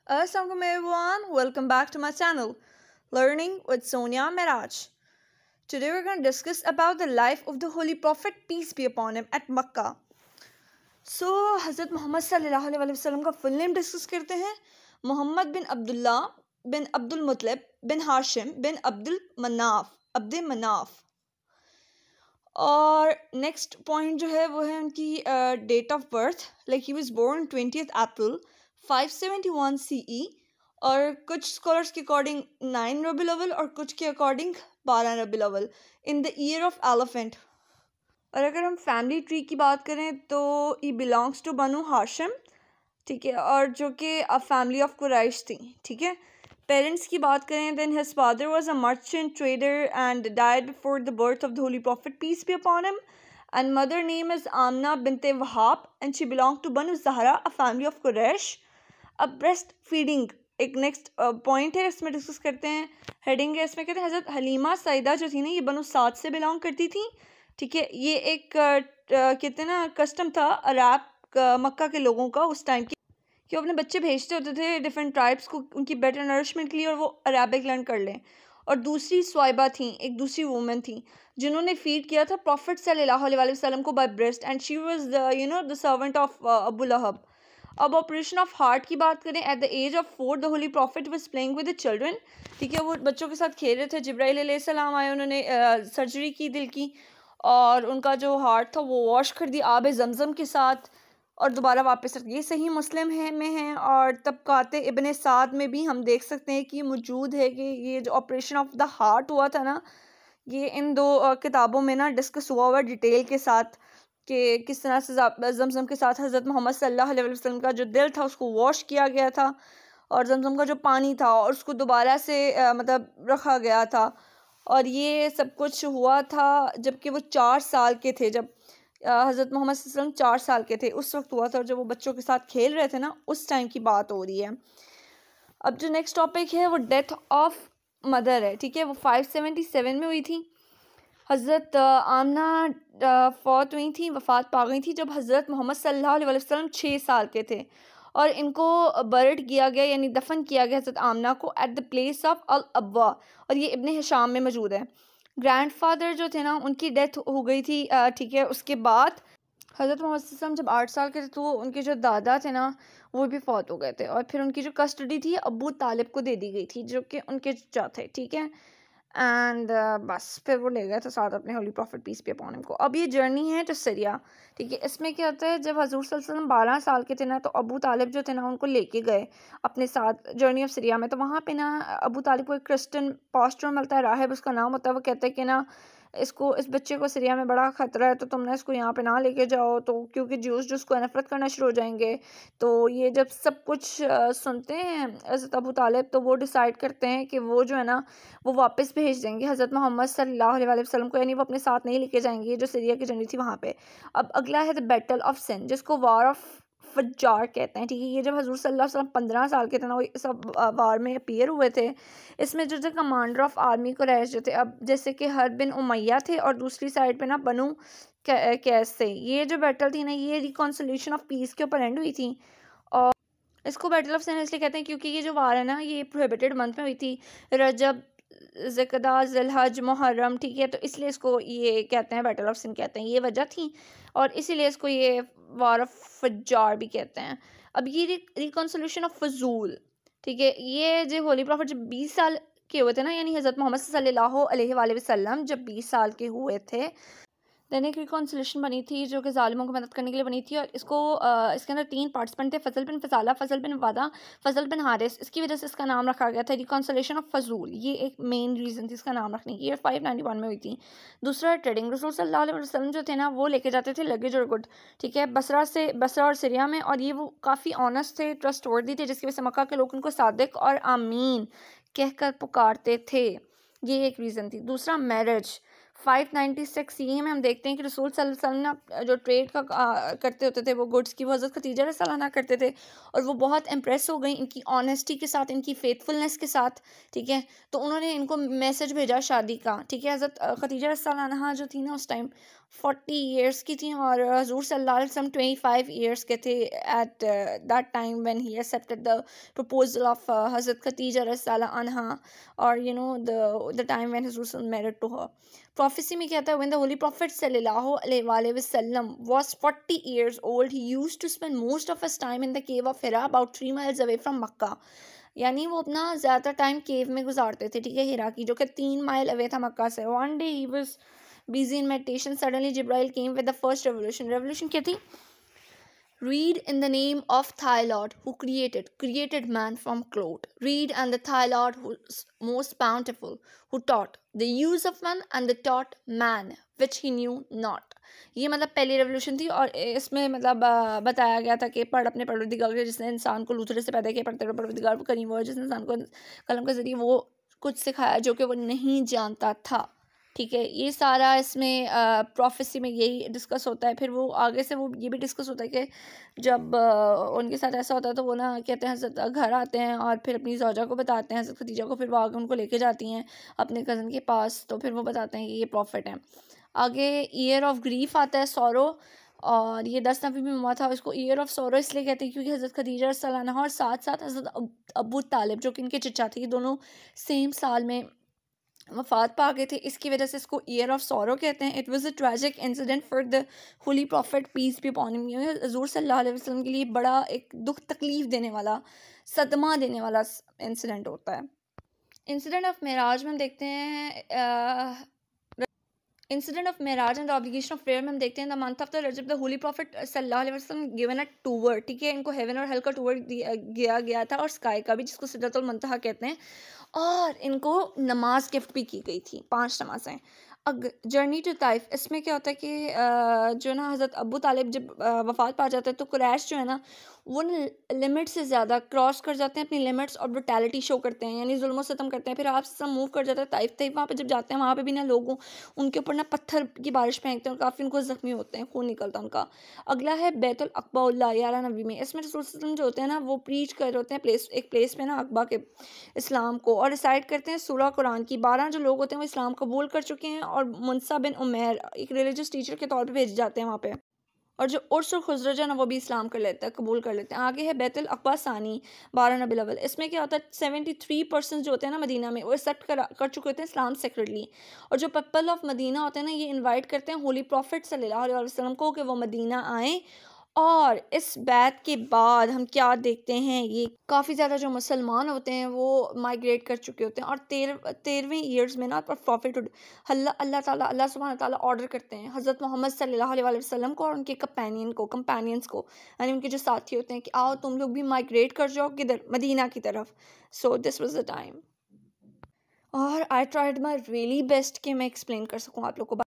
Assalamualaikum everyone, welcome back to my channel, Learning with Sonia Miraj. Today we're going to discuss about the life of the Holy Prophet, peace be upon him, at Makkah. So, Hazrat Muhammad sallallahu alaihi wasallam का full name discuss करते हैं. मोहम्मद बिन अब्दुल्ला बिन अब्दुल मुतलिब बिन हाशिम बिन अब्द मनाफ. और next point जो है वो है उनकी date of birth. Like he was born 20th April 571 CE. और कुछ स्कॉलर्स के अकॉर्डिंग 9 रबीउल अव्वल और कुछ के अकॉर्डिंग 12 रबीउल अव्वल in the year of elephant. और अगर हम फैमिली ट्री की बात करें तो ही बिलोंग्स टू बनु हाशिम, ठीक है, और जो कि अ फैमिली ऑफ कुरैश थी, ठीक है. पेरेंट्स की बात करें then his father was a merchant trader and died before the birth of the holy prophet peace be upon him. And mother name is Amina binte Wahab and she belong to Banu Zuhra, a family of Quraish. अब breast feeding एक next point है, इसमें discuss करते हैं. Heading है इसमें, कहते हैं हज़रत हलीमा सईदा जो थी ना, ये बनु साद से बिलोंग करती थी, ठीक है. ये एक कहते हैं ना कस्टम था अरब मक्का के लोगों का उस टाइम की, कि वो अपने बच्चे भेजते होते थे डिफरेंट ट्राइब्स को उनकी बेटर नरिशमेंट के लिए और वो अरबिक लर्न कर लें. और दूसरी स्वाइबा थी, एक दूसरी वूमेन थी जिन्होंने फीड किया था प्रॉफिट सल्लल्लाहु अलैहि वसल्लम को by breast, and she was the servant of Abu Lahab. अब ऑपरेशन ऑफ हार्ट की बात करें, at the age of 4 the holy prophet was playing with the children, ठीक है. वो बच्चों के साथ खेल रहे थे. जिब्राइल अलैहिस्सलाम आए, उन्होंने सर्जरी की दिल की और उनका जो हार्ट था वो वॉश कर दिया आब जमज़म के साथ और दोबारा वापस रख. ये सही मुस्लिम में है और तबकाते इब्ने साद में भी हम देख सकते हैं कि मौजूद है कि ये जो ऑपरेशन ऑफ द हार्ट हुआ था ना, ये इन दो किताबों में ना डिस्कस हुआ डिटेल के साथ कि किस तरह से जमज़म के साथ हज़रत मोहम्मद सल्लल्लाहु अलैहि वसल्लम का जो दिल था उसको वॉश किया गया था और जमज़म का जो पानी था और उसको दोबारा से मतलब रखा गया था. और ये सब कुछ हुआ था जबकि वो 4 साल के थे. जब हज़रत मोहम्मद सल्लल्लाहु अलैहि वसल्लम 4 साल के थे उस वक्त हुआ था, और जब वो बच्चों के साथ खेल रहे थे ना उस टाइम की बात हो रही है. अब जो नेक्स्ट टॉपिक है वो डेथ ऑफ मदर है, ठीक है. वो 577 में हुई थी. हज़रत आमना फौत हुई थी, वफ़ात पा गई थी जब हज़रत मोहम्मद सल्लल्लाहु अलैहि वसल्लम 6 साल के थे. और इनको बर्ड किया गया यानी दफन किया गया हज़रत आमना को एट द प्लेस ऑफ अल अब्वा, और ये इब्ने हिशाम में मौजूद है. ग्रैंडफादर जो थे ना उनकी डेथ हो गई थी, ठीक है. उसके बाद हज़रत मोहम्मद सल्लल्लाहु अलैहि वसल्लम जब 8 साल के थे तो उनके जो दादा थे ना वो भी फौत हो गए थे, और फिर उनकी जो कस्टडी थी अबू तालिब को दे दी गई थी जो कि उनके चचा थे, ठीक है. एंड बस फिर वो ले गए थे साथ अपने holy prophet peace be upon him को. अब ये जर्नी है जो सीरिया, ठीक है. इसमें क्या होता है, जब हज़ूर सल्लल्लाहु अलैहि वसल्लम 12 साल के थे ना तो अबू तालिब जो थे ना उनको लेके गए अपने साथ जर्नी ऑफ सीरिया में. तो वहाँ पे ना अबू तालिब को एक क्रिश्चियन पास्टर मिलता है, राहिब उसका नाम होता है. वो कहते हैं कि ना इस बच्चे को सीरिया में बड़ा ख़तरा है तो तुम ना इसको यहाँ पे ना लेके जाओ, तो क्योंकि ज्यूस जो उसको नफरत करना शुरू हो जाएंगे. तो ये जब सब कुछ सुनते हैं हज़रत अबू तालिब तो वो डिसाइड करते हैं कि वो जो है ना वो वापस भेज देंगे हज़रत मोहम्मद सल्लल्लाहु अलैहि वसल्लम को, यानी वो अपने साथ नहीं लेके जाएंगे जो सीरिया की जंग थी वहाँ पे. अब अगला है द बैटल ऑफ सिंध जिसको वार ऑफ फज्जार कहते हैं, ठीक है. ये जब हज़ूर सल्लल्लाहु अलैहि वसल्लम 15 साल के थे ना वो सब वार में अपीयर हुए थे. इसमें जो कमांडर ऑफ आर्मी कुरैश जो थे, अब जैसे कि हर बिन उमैया थे और दूसरी साइड पे ना बनु कैस थे. ये जो बैटल थी ना ये रिकॉन्सिलिएशन ऑफ पीस के ऊपर एंड हुई थी. और इसको बैटल ऑफ सिंध इसलिए कहते हैं क्योंकि ये जो वार है ना ये प्रोहिबिटेड मंथ में हुई थी, रजब ज़िक़दा ज़िलहज मुहर्रम, ठीक है. तो इसलिए इसको ये कहते हैं बैटल ऑफ सिंध कहते हैं, ये वजह थी और इसीलिए इसको ये वार ऑफ फज्जार भी कहते हैं. अब ये रिकॉन्सिलिएशन ऑफ फजूल, ठीक है. ये जो होली प्रॉफिट जब 20 साल के हुए थे ना, यानी हज़रत मोहम्मद सल्लल्लाहु अलैहि वसल्लम जब 20 साल के हुए थे, देन एक रिकॉन्सिलेशन बनी थी जो कि ज़ालिमों की मदद करने के लिए बनी थी. और इसको इसके अंदर 3 पार्टिसिपेंट थे, फजल बिन फजाला, फजल बिन वादा, फजल बिन हारिस. इसकी वजह से इसका नाम रखा गया था रिकॉन्सिलेशन ऑफ फजूल. ये एक मेन रीज़न थी इसका नाम रखने की. ये 591 में हुई थी. दूसरा ट्रेडिंग, रसूल सल्लल्लाहु अलैहि वसल्लम जो थे ना वो लेके जाते थे लगेज और गुड, ठीक है, बसरा और सीरिया में. और ये वो काफ़ी ऑनेस्ट थे, ट्रस्टवर्दी थे, जिसकी वजह से मक्का के लोग उनको सादिक और आमीन कहकर पुकारते थे. ये एक रीज़न थी. दूसरा मैरिज, 596 CE में हम देखते हैं कि रसूल सल्लल्लाहु अलैहि वसल्लम ना जो ट्रेड का करते होते थे वो गुड्स की, वो हज़रत खदीजा रज़ियल्लाहु अन्हा करते थे और वो बहुत इम्प्रेस हो गई इनकी ऑनेस्टी के साथ, इनकी फेथफुलनेस के साथ, ठीक है. तो उन्होंने इनको मैसेज भेजा शादी का, ठीक है. हज़रत खदीजा रज़ियल्लाहु अन्हा जो थी ना उस टाइम 40 ईयर्स की थी और हजूर सल्लल्लाहु अलैहि वसल्लम 25 ईयर्स के थे at that time when he accepted the proposal of हज़रत खदीजा रज़ियल्लाहु अन्हा और द टाइम व्हेन हजूर सल्लल्लाहु मैरिड टू हर. Prophecy में कहता है when the holy prophet sallallahu alaihi wasallam was 40 years old, he used to spend most of his time in the cave of Hira about 3 miles away from Makkah. यानी वो अपना ज़्यादा time केव में गुजारते थे, ठीक है, हिरा की, जो कि 3 माइल अवे था मक्का से. One day he was busy in meditation, suddenly Jibrail came with the first revolution क्या थी? Read in the name of Thy Lord who created man from cloth. Read and the Thy Lord who is most bountiful, who taught the use of man and the taught man which he knew not. ये मतलब पहली revolution थी और इसमें मतलब बताया गया था कि पढ़ अपने परवरदिगार को जिसने इंसान को लूथरे से पैदा किया, पढ़ते रहो परवरदिगार को करीम वो जिसने इंसान को कलम के जरिए वो कुछ सिखाया जो कि वो नहीं जानता था, ठीक है. ये सारा इसमें प्रोफेसी में यही डिस्कस होता है. फिर वो आगे से वो ये भी डिस्कस होता है कि जब उनके साथ ऐसा होता है तो वो ना कहते हैं हज़रत घर आते हैं और फिर अपनी ज़ौजा को बताते हैं, हज़रत खदीजा को, फिर वो आगे उनको लेके जाती हैं अपने कज़न के पास, तो फिर वो बताते हैं कि ये प्रॉफिट है. आगे ईयर ऑफ ग्रीफ आता है, सौरो, और ये 10 नबी में हुआ था. इसको ईयर ऑफ सौरो इसलिए कहते हैं क्योंकि हज़रत खदीजा सलाना और साथ साथ हज़रत अबू तालिब जो कि इनके चचा थे, ये दोनों सेम साल में वफात पा गए थे. इसकी वजह से इसको ईयर ऑफ सॉरो कहते हैं. It was a tragic incident for the holy prophet peace be upon him. हजूर सल्लल्लाहु अलैहि वसल्लम के लिए बड़ा एक दुख तकलीफ देने वाला, सदमा देने वाला इंसिडेंट होता है. इंसिडेंट ऑफ मेराज में हम देखते हैं इंसिडेंट ऑफ मेराज and the obligation of prayer में हम देखते हैं द मंथ ऑफ द रजब द होली प्रॉफिट सल्लल्लाहु अलैहि वसल्लम गिवन अ टूर, ठीक है. इनको हेवन और हेल का टूर दिया गया था और स्काई का भी, जिसको सिदरतुल मुंतहा कहते हैं, और इनको नमाज गिफ्ट भी की गई थी, 5 नमाजें. जर्नी टू ताइफ, इसमें क्या होता है कि जो ना हज़रत अबू तालिब जब वफ़ात पा जाता है तो कुरैश जो है ना वो लिमिट से ज़्यादा क्रॉस कर जाते हैं अपनी लिमिट्स और ब्रुटैलिटी शो करते हैं, यानी जुल्म सितम करते हैं. फिर आप सब मूव कर जाता है ताइफ वहाँ पे जब जाते हैं वहाँ पे भी ना लोगों उनके ऊपर ना पत्थर की बारिश फेंकते हैं और काफ़ी उनको ज़ख्मी होते हैं, खून निकलता है उनका. अगला है बैतुल अक़बा 11 नबी में. इसमें रसूल सल्लल्लाहु अलैहि वसल्लम जो होते हैं ना वो प्रीच कर रहे होते हैं एक प्लेस पे ना अक़बा के इस्लाम को, और रिसाइट करते हैं सूरह कुरान की. 12 जो लोग होते हैं वो इस्लाम कबूल कर चुके हैं और मुंसा बिन उमैर एक रिलीजियस टीचर के तौर पे भेजे जाते हैं वहाँ पे, और जो उर्स और खुजरज है ना वो भी इस्लाम कर लेते हैं, कबूल कर लेते हैं. आगे है बैतुल अक़बा सानी 12 रबीउल अव्वल. इसमें क्या होता है 73% जो होते हैं ना मदीना में वो एक्सेप्ट कर चुके होते हैं इस्लाम सेक्रेटली, और जो पीपल ऑफ मदीना होते हैं ना ये इनवाइट करते हैं होली प्रॉफिट सल्लल्लाहु अलैहि वसल्लम को कि वो मदीना आएँ. और इस बात के बाद हम क्या देखते हैं, ये काफ़ी ज़्यादा जो मुसलमान होते हैं वो माइग्रेट कर चुके होते हैं, और 13वें ईयर्स में ना प्रॉफिट अल्लाह सुब्हानहू ताला ऑर्डर करते हैं हज़रत मोहम्मद सल्लल्लाहु अलैहि वसल्लम को और उनके कंपेनियंस को, यानी उनके जो साथी होते हैं, कि आओ तुम लोग भी माइग्रेट कर जाओ किधर, मदीना की तरफ. So this was the time, और I tried my really best कि मैं एक्सप्लेन कर सकूँ आप लोग को.